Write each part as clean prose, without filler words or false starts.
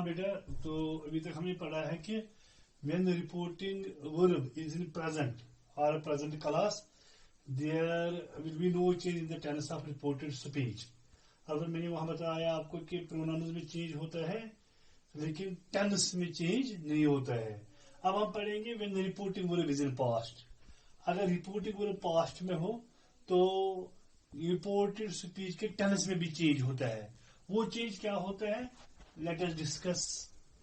हाँ बेटा, तो अभी तक हमने पढ़ा है कि when reporting verb is in present or present class, there will be no change in the tense of reported speech. अगर मैंने वहां बताया आपको कि प्रोनाउंस में चेंज होता है लेकिन टेंस में चेंज नहीं होता है। अब हम पढ़ेंगे when reporting verb is in past. अगर रिपोर्टिंग वर्ब पास्ट में हो तो रिपोर्टेड स्पीच के टेंस में भी चेंज होता है। वो चेंज क्या होता है? Let us discuss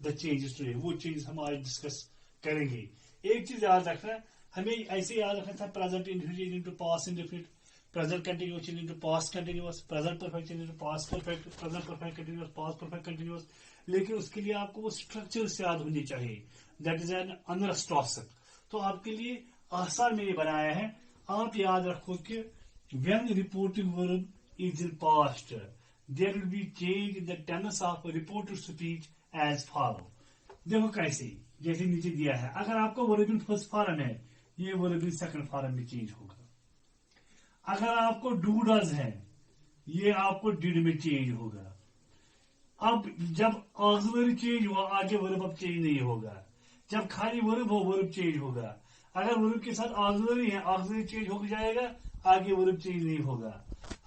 the changes today. वो चेंज हम आज डिस्कस करेंगे। एक चीज याद रखना, हमें ऐसे याद रखना था present indefinite into past indefinite, present continuous change into past continuous, present perfect change into past perfect, present perfect continuous, past perfect continuous. लेकिन उसके लिए आपको वो स्ट्रक्चर से याद होनी चाहिए। दैट इज एन अनरस्टॉसक। तो आपके लिए आसान मैंने बनाया है। आप याद रखो कि when reporting verb is in past, there will be change in the tense of reported speech as follow. देखो कैसे, जैसे नीचे दिया है, अगर आपको वर्ब इन फर्स्ट फॉर्म है, ये वर्ब इन सेकंड फॉर्म में चेंज होगा। अगर आपको डू डज है, ये आपको डिड में चेंज होगा। अब जब ऑक्सिलरी चेंज हुआ, आगे वर्ब अब चेंज नहीं होगा। जब खाली वर्ब हो, वर्ब चेंज होगा। अगर वर्ब के साथ ऑक्सिलरी है, ऑक्सिलरी चेंज हो जाएगा, आगे वर्ब चेंज नहीं होगा।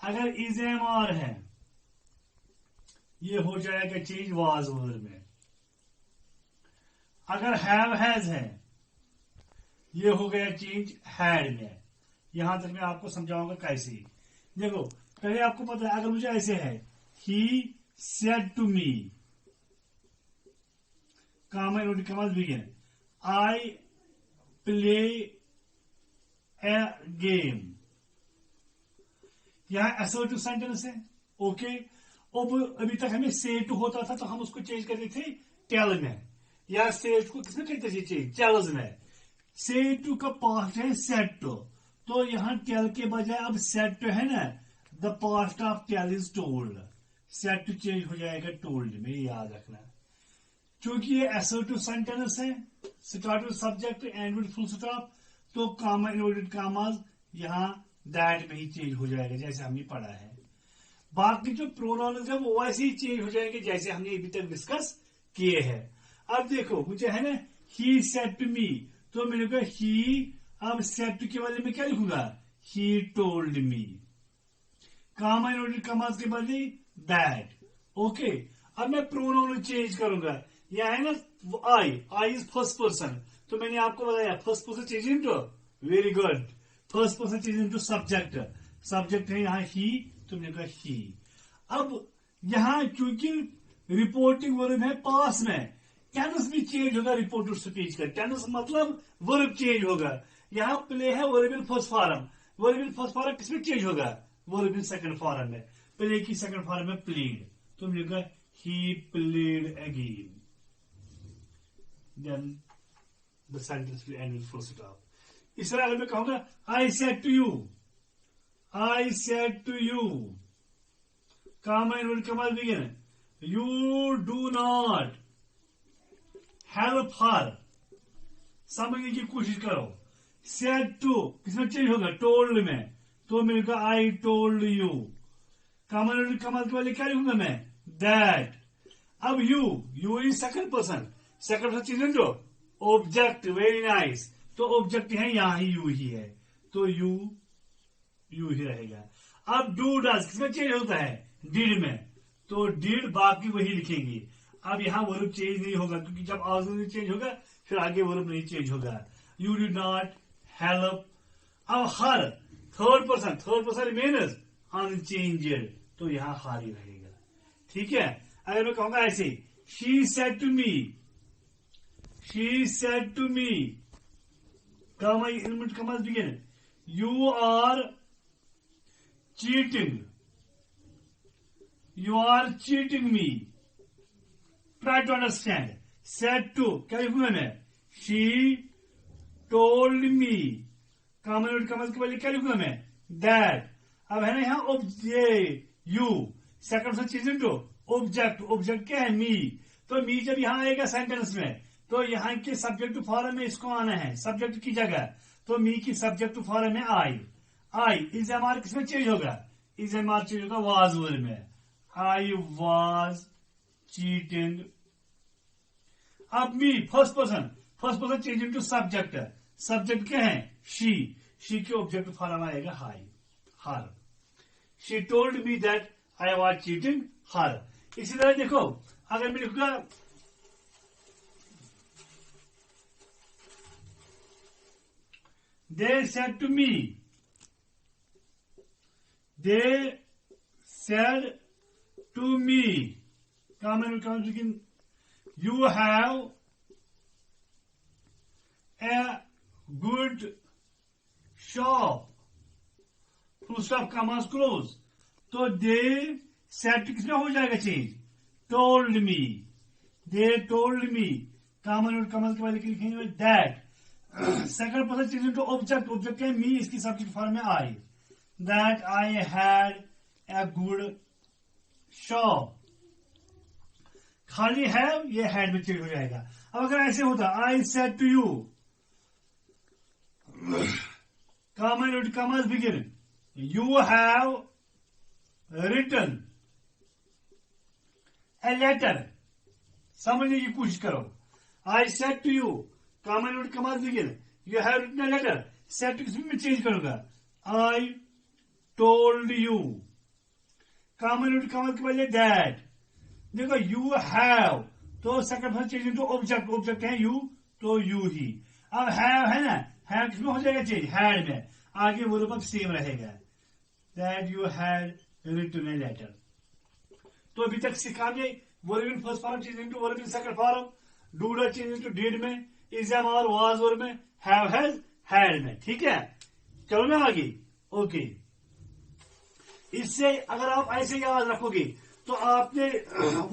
अगर इज एम आर है, ये हो जाएगा चेंज वाज वर्ब में। अगर हैव हैज है, ये हो गया चेंज हैड में। यहां तक मैं आपको समझाऊंगा कैसे। देखो, पहले आपको पता है, अगर मुझे ऐसे है, he said to me, comma नोटिकमस begin, I play a game. यहां असर्टिव सेंटेंस है। ओके, अब अभी तक हमें से टू होता था तो हम उसको चेंज करते थे टेल में, या से को किसमें करते थे चेंज? टेल्स में। से टू का पास्ट है सेट टू, तो यहां टेल के बजाय अब सेट टू है ना, the past of tell is told. Said to change हो जाएगा टोल्ड में, याद रखना। क्योंकि ये असर्टिव सेंटेंस है, start with subject and with full stop, तो कॉमा इन्वर्टेड कॉमास यहां दैट में ही चेंज हो जाएगा, जैसे हमने पढ़ा है। बाकी जो प्रोनाउन है वो वैसे ही चेंज हो जाएंगे जैसे हमने अभी तक डिस्कस किए हैं। अब देखो, मुझे है ना, ही सेड टू मी, तो मैंने कहा ही, अब सेड टू के बदले में क्या लिखूंगा? He told me. Comma inverted commas के बदले दैट। ओके, अब मैं प्रोनाउन चेंज करूंगा। यह है ना आई इज फर्स्ट पर्सन, तो मैंने आपको बताया first person change into, very good, first person change into subject. Subject है यहाँ ही, तुमने कहा ही। अब यहां क्योंकि रिपोर्टिंग वर्ब है पास में, टेंस भी चेंज होगा रिपोर्टेड स्पीच का। टेंस मतलब वर्ब चेंज होगा। यहां प्ले है verb in first form, verb in first form किसमें चेंज होगा? वर्ब इन सेकंड फॉर्म में। प्ले की सेकंड फॉर्म में प्लेड, तुमने कहा he played again, then the sentence will end with full stop. इस तरह अगर मैं कहूंगा I said to you, I said to you, comma inverted commas begin, you do not help her, समझने की कोशिश करो। said to किसमें चेंज होगा? told में, तो मैंने कहा I told you, comma inverted commas के बाद क्या लिखूंगा मैं? that। अब you is second person, second person change into object, very nice, तो ऑब्जेक्ट है यहां ही यू ही है, तो यू ही रहेगा। अब डू डज किसमें चेंज होता है? डिड में, तो डिड बाकी वही लिखेंगे। अब यहां वर्ब चेंज नहीं होगा, क्योंकि जब ऑक्सिलरी चेंज होगा फिर आगे वर्ब नहीं चेंज होगा। You did not help. अब हर थर्ड पर्सन रिमेन्स अनचेंज्ड, तो यहां हर ही रहेगा। ठीक है, अगर मैं कहूंगा ऐसे, she said to me, she said to me, comma inverted commas begin, you are cheating me, try to understand। said to क्या लिखूंगा मैं? she told me, comma inverted commas के बाद क्या लिखूंगा मैं? that। अब है ना यहाँ you सेकंड से चीज इनटू ऑब्जेक्ट क्या है? मी, तो मी जब यहां आएगा सेंटेंस में, तो यहां के सब्जेक्ट फॉर्म में इसको आना है सब्जेक्ट की जगह, तो मी की सब्जेक्ट फॉर्म में आई इज एम आर किसमें चेंज होगा? इज एम आर चेंज होगा वाज वर्ब में। आई वाज चीटिंग अब me first person change into subject, subject क्या है शी के ऑब्जेक्ट फॉर्म आएगा हाई her. She told me that I was cheating her. इसी तरह देखो अगर मैं लिखूंगा they said to me, they said to me, common begin you have a good shop, full stop commas close। तो दे सेट किसमें हो जाएगा change, told me, they told me, common और कॉमन के बाद लिखेंगे that. Second person change to object, object है me, इसकी सब्जेक्ट फॉर्म में I, that I had a good shop. खाली है ये हैड में चेंज हो जाएगा। अब अगर ऐसे होता I said to you, common और common begin, you have written a letter, समझने की कोशिश करो। I said to you, common और common begin, you have written a letter, said to किसमें चेंज करूंगा, आई टोल्ड यू, कॉमन और common के बाद दैट। देखो यू हैव तो second person change into object, object है यू तो यू ही। अब हैव है ना, हैव किसमें हो जाएगा चेंज, हैड में, आगे वो रूप सेम रहेगा, that you had written a letter. तो अभी तक सिखा गए verb in first form change into verb in second form, do does change into did में, इज एम और वाज और में, हैव हैज हैड में। ठीक है, चलो ना आगे। ओके, इससे अगर आप ऐसे याद रखोगे तो आपने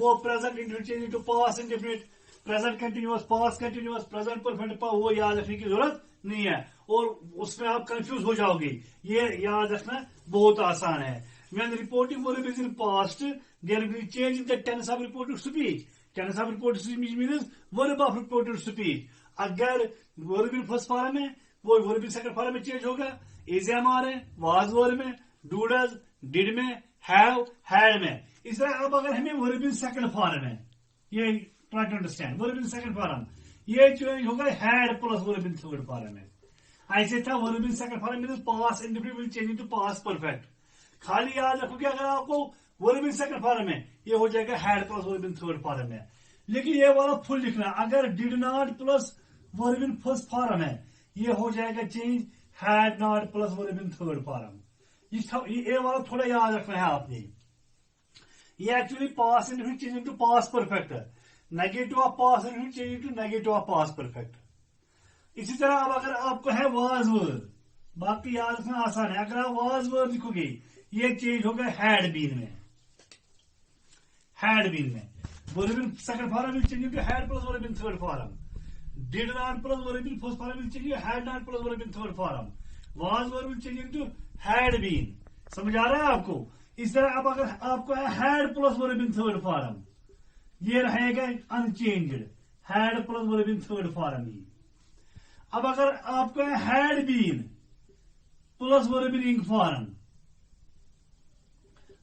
वो present interchange into past indefinite, present continuous, past continuous, present perfect वो याद रखने की जरूरत नहीं है और उसमें आप कंफ्यूज हो जाओगे। ये याद रखना बहुत आसान है। When reporting verb is in past, there will be change in the tense of reported speech. Tense of reported speech means verb of reported speech. अगर verb in first form है वो verb in second form में change होगा, is am are है, was were में, do does, did में, have had में। इस तरह अब अगर हमें verb in second form है, ये try to understand, verb in second form ये चेंज होगा had plus verb in third form में। ऐसे था verb in second form means past indefinite will change into past perfect। खाली याद रखो कि अगर आपको वर्ब इन सेकंड फॉर्म में ये हो जाएगा had plus verb in third form में, लेकिन ये वाला फुल लिखना। अगर did not plus verb in first form है ये हो जाएगा change had not plus verb in third form. ये वाला थोड़ा याद रखना है आपने। ये actually past indefinite change into past perfect, negative of past indefinite change into negative of past perfect. इसी तरह अब अगर आपको है वाज वर्ब, बाकी याद रखना आसान है। अगर आप वाज वर्ब लिखोगे ये चेंज होगा हैड बीन में, हैड बीन में verb in second form will change into had plus verb in third form, did not plus verb in first form will change into had not plus verb in third form, was verb will change into had been. समझ आ रहा है आपको? इस तरह अब अगर आपको है had plus verb in third form ये रहेगा unchanged, had plus verb in third form ही। अब अगर आपको है had been plus verb in ing form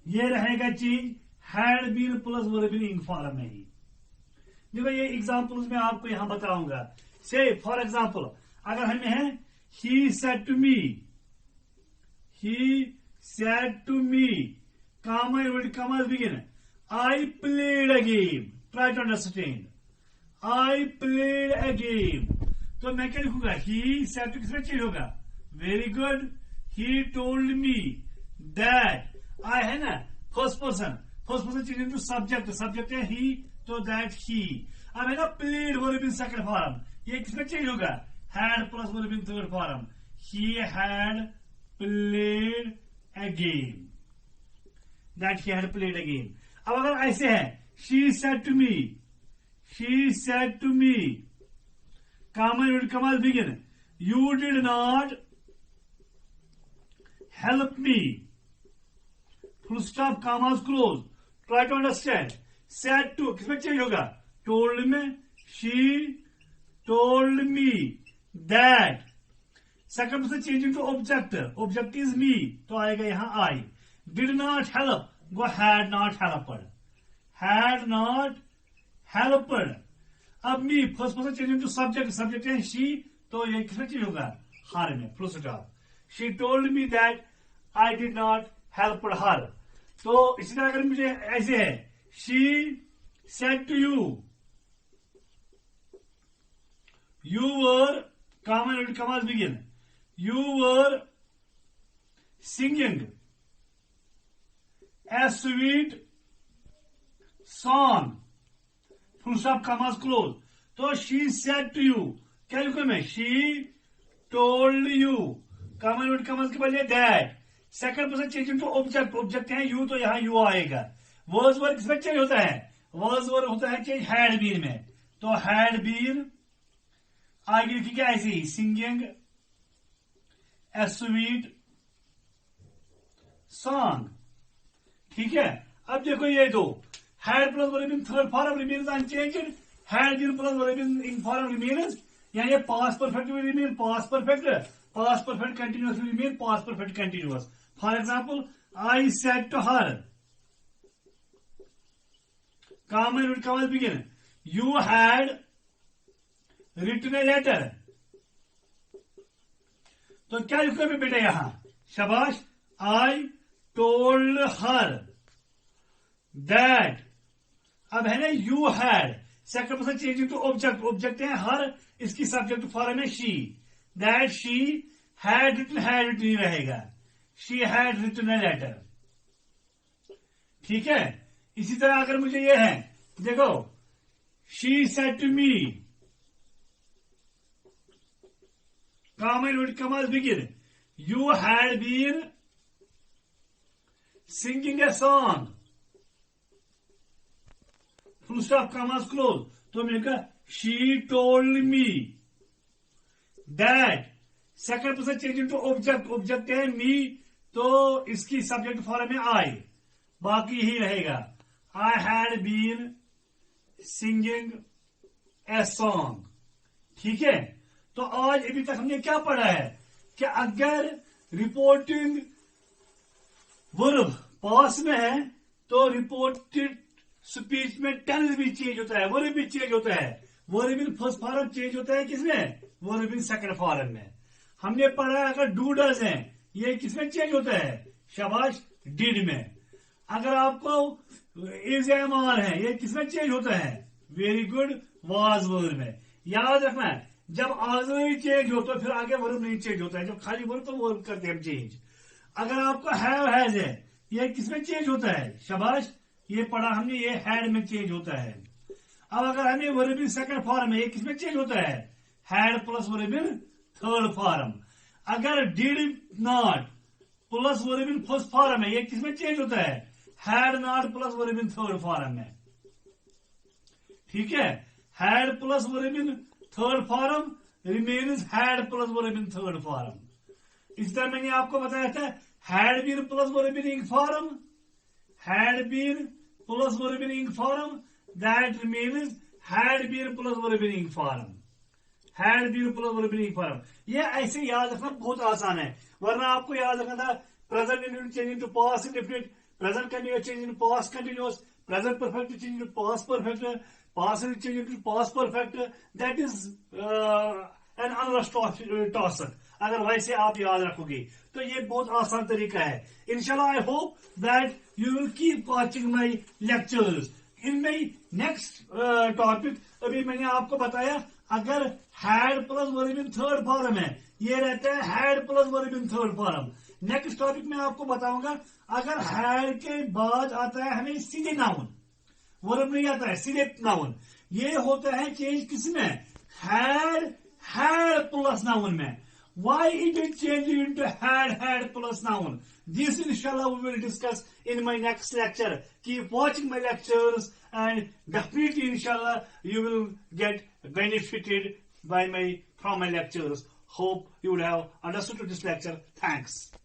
ये रहेगा change had been plus verb in ing form में ही। देखो ये एग्जांपल्स में आपको यहां बताऊंगा। से फॉर एग्जांपल अगर हमें है he said to me, he said to me, comma inverted commas begin, I played a game, try to understand, I played a game। तो मैं क्या लिखूंगा, he said to किसमें चेंज होगा, very good, he told me that, I है ना first person change into subject, subject है he तो that he। अब है ना played verb in second form ये किसमें चेंज होगा, had plus verb in third form, he had played a game, that he had played a game। अब अगर ऐसे है she said to me, she said to me, comma inverted commas begin, you did not help me, full stop commas close, try to understand। said to किसमें change होगा, told में, she told me that, second person change into object, object is me तो आएगा यहां आई, did not help वो had not helped, had not helped। अब me first person change into subject, subject है she, तो ये किसमें चेंज होगा, हर में, full stop. She told me that I did not help her, तो इसी तरह अगर मुझे ऐसे है, she said to you, you were, comma and commas begin, you were singing a sweet song, full stop, commas close, तो she said to you, क्या लिखूं मैं, she told you, comma and commas के बजाय that, second person change into object, object है you, तो यहां you आएगा। वर्स वर्ग किसमें चेंज होता है, वर्स वर्ग होता है चेंज हैड बीन में, तो हैड बीन आगे लिखी क्या ऐसी, सिंगिंग ए स्वीट सॉन्ग, ठीक है। अब देखो ये दो, had plus verb in third form remains unchanged, had been plus verb in form remains, यानी ये past perfect will remain past perfect, past perfect continuous will remain past perfect continuous. For example, I said to her, comma and comma begin, you had written a letter, तो क्या लिखो मैं बेटा यहां, शाबाश, I told her that, अब है ना you had, second person change into object, object है हर, इसकी सब्जेक्ट फॉर्म है she, that she had written, had written ही रहेगा, she had written a letter, ठीक है। इसी तरह अगर मुझे ये है, देखो, she said to me, comma and commas begin, you had been singing a song, full stop, commas close, तो मैंने कहा she told me that, second person change into object, object है मी, तो इसकी सब्जेक्ट फॉर्म है आई, बाकी ही रहेगा, I had been singing a song, ठीक है। तो आज अभी तक हमने क्या पढ़ा है कि अगर रिपोर्टिंग वर्ब पास में है तो रिपोर्टेड स्पीच में टेंस भी चेंज होता है, वर्ब भी चेंज होता है, verb in first form change होता है किसमें, वर्ब इन सेकंड फॉर्म में। हमने पढ़ा है अगर डू डज है, ये किसमें चेंज होता है, शाबाश, डिड में। अगर आपको इज एम आर है, ये किसमें चेंज होता है, वेरी गुड, वाज वर्ब में। याद रखना है, जब ऑक्सिलरी चेंज हो तो फिर आगे वर्ब नहीं चेंज होता है, जब खाली वर्ब तो वर्ब करते हैं चेंज। अगर आपका हैव हैज है, ये किसमें चेंज होता है, शाबाश, ये पढ़ा हमने, ये हैड में चेंज होता है। अब अगर हमें वर्ब इन सेकंड फॉर्म है, ये किसमें चेंज होता है, had plus verb in third form. अगर did not plus verb in first form है, ये किसमें चेंज होता है, had not plus verb in third form में, ठीक है। Had plus verb in third form remains had plus verb in third form. इस तरह मैंने आपको बताया था, had been plus verb in ing form, had been plus verb in ing form, that remains had been plus verb in ing form, had been plus verb in ing form. ये ऐसे याद रखना बहुत आसान है, वरना आपको याद रखना था present indefinite change into past indefinite, present continuous change into past continuous, present perfect change into past perfect, past change into past perfect, that is an unless toss। अगर वैसे आप याद रखोगे तो ये बहुत आसान तरीका है। इंशाल्लाह I hope that you will keep watching my lectures. In my next topic अभी मैंने आपको बताया, अगर had plus verb in third form है, ये रहता है had plus verb in third form. Next topic में आपको बताऊंगा, अगर हैड के बाद आता है हमें सीधे नाउन, वर्ब नहीं आता है, सीधे नाउन, ये होता है चेंज किसमें, हैड प्लस नाउन में। Why it is changed into had plus noun? This inshallah we will discuss in my next lecture. Keep watching my lectures and definitely inshallah you will get benefited from my lectures. Hope you would have understood this lecture. Thanks.